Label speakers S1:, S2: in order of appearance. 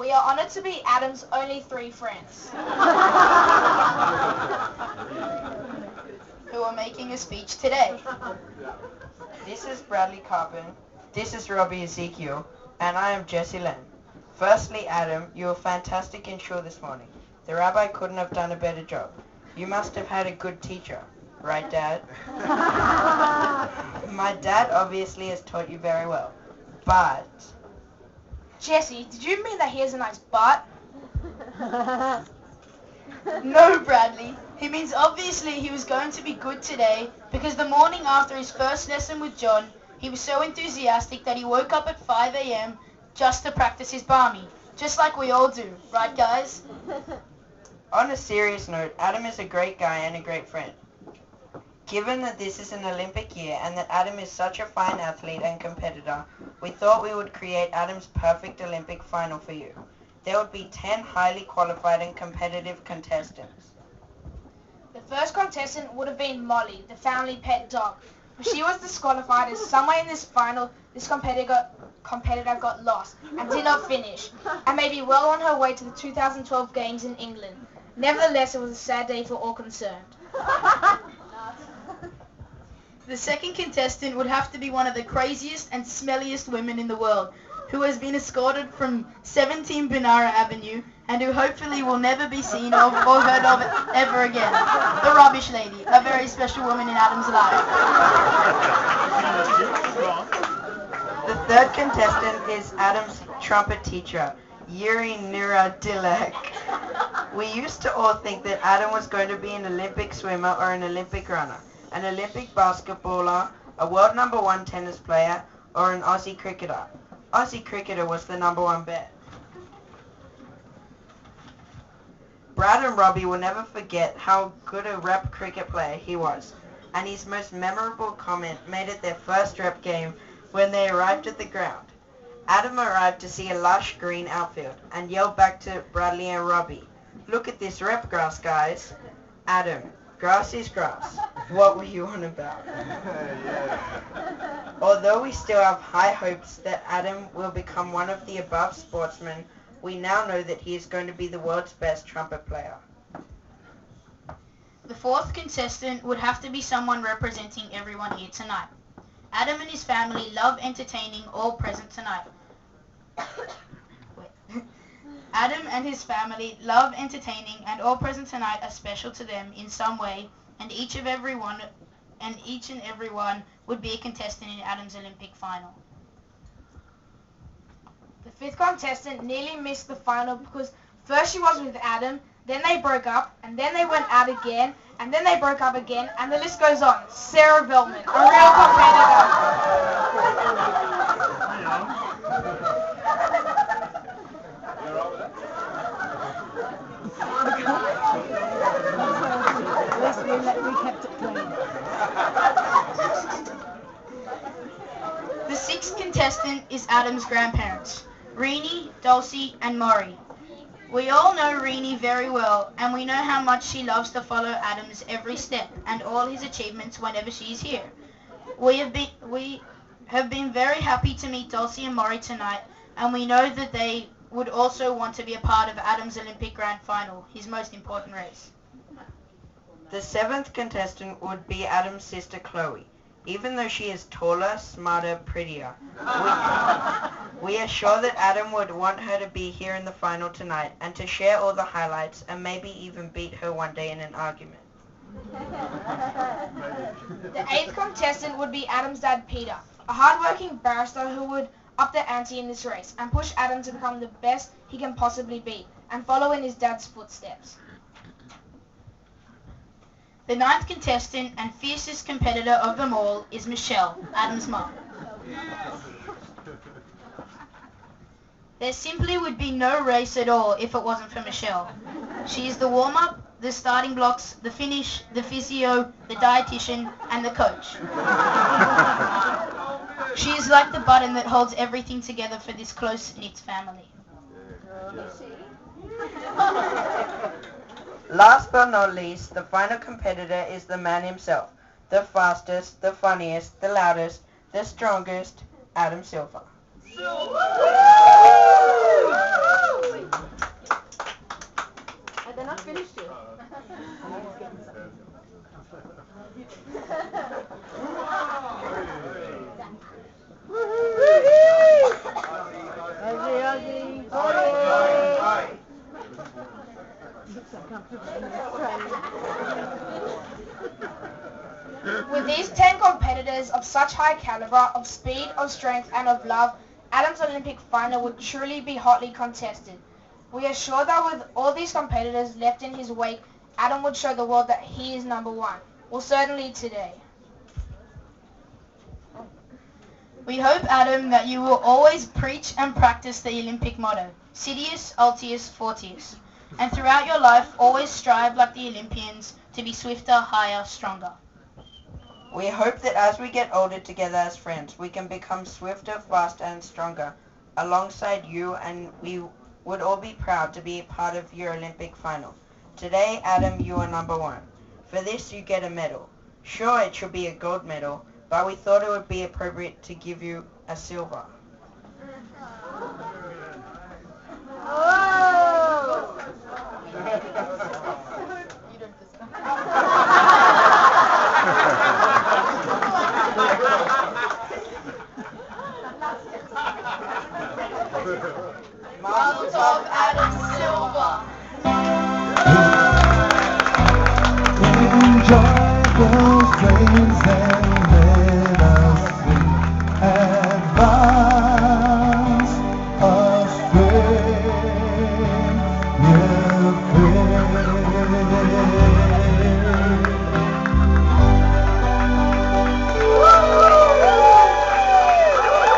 S1: We are honoured to be Adam's only 3 friends who are making a speech today.
S2: This is Bradley Carpin, this is Robbie Ezekiel, and I am Jesse Len. Firstly, Adam, you were fantastic in shul this morning. The rabbi couldn't have done a better job. You must have had a good teacher, right, Dad? My dad obviously has taught you very well, but...
S1: Jesse, did you mean that he has a nice butt?
S3: No, Bradley. He means obviously he was going to be good today because the morning after his first lesson with John, he was so enthusiastic that he woke up at 5 a.m. just to practice his Barmy, just like we all do, right guys?
S2: On a serious note, Adam is a great guy and a great friend. Given that this is an Olympic year and that Adam is such a fine athlete and competitor, we thought we would create Adam's perfect Olympic final for you. There would be 10 highly qualified and competitive contestants.
S1: The first contestant would have been Molly, the family pet dog. But she was disqualified as somewhere in this final, this competitor got lost and did not finish, and may be well on her way to the 2012 Games in England. Nevertheless, it was a sad day for all concerned.
S3: The second contestant would have to be one of the craziest and smelliest women in the world, who has been escorted from 17 Benara Avenue and who hopefully will never be seen of or heard of ever again. The Rubbish Lady, a very special woman in Adam's life.
S2: The third contestant is Adam's trumpet teacher, Yuri Nuradilek. We used to all think that Adam was going to be an Olympic swimmer or an Olympic runner, an Olympic basketballer, a world number 1 tennis player, or an Aussie cricketer. Aussie cricketer was the number 1 bet. Brad and Robbie will never forget how good a rep cricket player he was, and his most memorable comment made at their first rep game when they arrived at the ground. Adam arrived to see a lush green outfield and yelled back to Bradley and Robbie, "Look at this rep grass, guys." Adam, "Grass is grass. What were you on about?" Although we still have high hopes that Adam will become one of the above sportsmen, we now know that he is going to be the world's best trumpet player.
S3: The fourth contestant would have to be someone representing everyone here tonight. Adam and his family love entertaining all present tonight. Adam and his family love entertaining, and all present tonight are special to them in some way, and each and every one would be a contestant in Adam's Olympic final.
S1: The fifth contestant nearly missed the final because first she was with Adam, then they broke up, and then they went out again, and then they broke up again, and the list goes on. Sarah Veltman, a real competitor.
S4: We kept it clean.
S3: The sixth contestant is Adam's grandparents, Renee, Dulcie, and Maury. We all know Renee very well, and we know how much she loves to follow Adam's every step and all his achievements whenever she is here. We have been very happy to meet Dulcie and Maury tonight, and we know that they would also want to be a part of Adam's Olympic Grand Final, his most important race.
S2: The seventh contestant would be Adam's sister Chloe. Even though she is taller, smarter, prettier, we are sure that Adam would want her to be here in the final tonight and to share all the highlights and maybe even beat her one day in an argument.
S1: The eighth contestant would be Adam's dad, Peter, a hard-working barrister who would up the ante in this race and push Adam to become the best he can possibly be and follow in his dad's footsteps.
S3: The ninth contestant and fiercest competitor of them all is Michelle, Adam's mum. There simply would be no race at all if it wasn't for Michelle. She is the warm-up, the starting blocks, the finish, the physio, the dietitian, and the coach. She is like the button that holds everything together for this close-knit family.
S2: Last but not least, the final competitor is the man himself, the fastest, the funniest, the loudest, the strongest, Adam Silver.
S4: so comfortable in Australia.
S1: With these 10 competitors of such high caliber, of speed, of strength, and of love, Adam's Olympic final would truly be hotly contested. We are sure that with all these competitors left in his wake, Adam would show the world that he is number one. Well, certainly today.
S3: We hope, Adam, that you will always preach and practice the Olympic motto, Sidious, Altius, Fortius, and throughout your life always strive like the Olympians to be swifter, higher, stronger.
S2: We hope that as we get older together as friends, we can become swifter, faster, and stronger alongside you, and we would all be proud to be a part of your Olympic final. Today, Adam, you are number one. For this, you get a medal. Sure, it should be a gold medal, but we thought it would be appropriate to give you a silver.
S3: Mazel tov, Adam Silver.
S5: Enjoy those trains there.